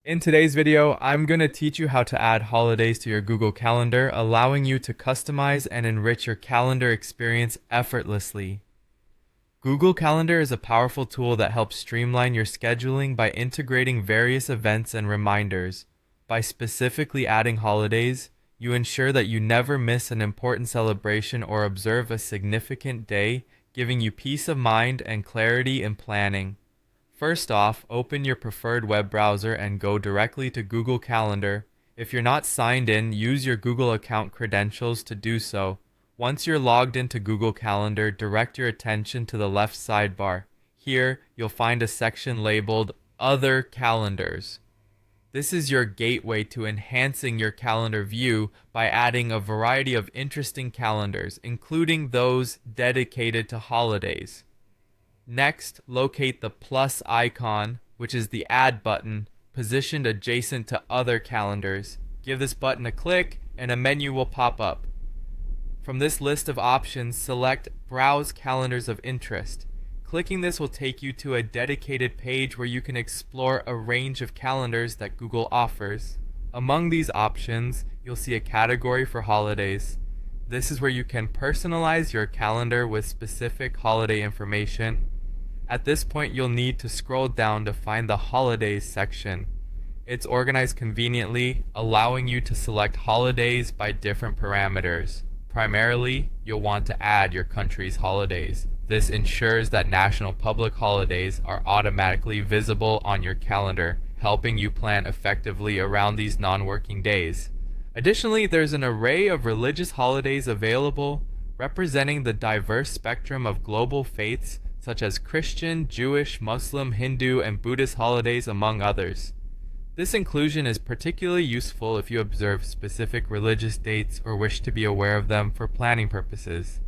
In today's video, I'm going to teach you how to add holidays to your Google Calendar, allowing you to customize and enrich your calendar experience effortlessly. Google Calendar is a powerful tool that helps streamline your scheduling by integrating various events and reminders. By specifically adding holidays, you ensure that you never miss an important celebration or observe a significant day, giving you peace of mind and clarity in planning. First off, open your preferred web browser and go directly to Google Calendar. If you're not signed in, use your Google account credentials to do so. Once you're logged into Google Calendar, direct your attention to the left sidebar. Here, you'll find a section labeled Other Calendars. This is your gateway to enhancing your calendar view by adding a variety of interesting calendars, including those dedicated to holidays. Next, locate the plus icon, which is the Add button, positioned adjacent to other calendars. Give this button a click, and a menu will pop up. From this list of options, select Browse Calendars of Interest. Clicking this will take you to a dedicated page where you can explore a range of calendars that Google offers. Among these options, you'll see a category for holidays. This is where you can personalize your calendar with specific holiday information. At this point, you'll need to scroll down to find the Holidays section. It's organized conveniently, allowing you to select holidays by different parameters. Primarily, you'll want to add your country's holidays. This ensures that national public holidays are automatically visible on your calendar, helping you plan effectively around these non-working days. Additionally, there's an array of religious holidays available, representing the diverse spectrum of global faiths such as Christian, Jewish, Muslim, Hindu, and Buddhist holidays, among others. This inclusion is particularly useful if you observe specific religious dates or wish to be aware of them for planning purposes.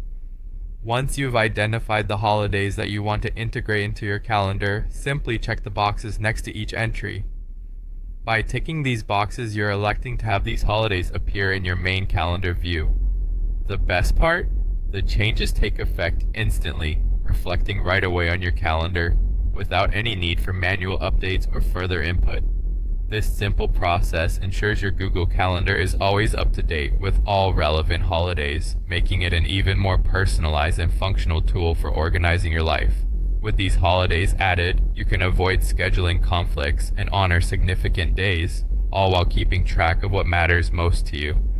Once you've identified the holidays that you want to integrate into your calendar, simply check the boxes next to each entry. By ticking these boxes, you're electing to have these holidays appear in your main calendar view. The best part? The changes take effect instantly, reflecting right away on your calendar, without any need for manual updates or further input. This simple process ensures your Google Calendar is always up to date with all relevant holidays, making it an even more personalized and functional tool for organizing your life. With these holidays added, you can avoid scheduling conflicts and honor significant days, all while keeping track of what matters most to you.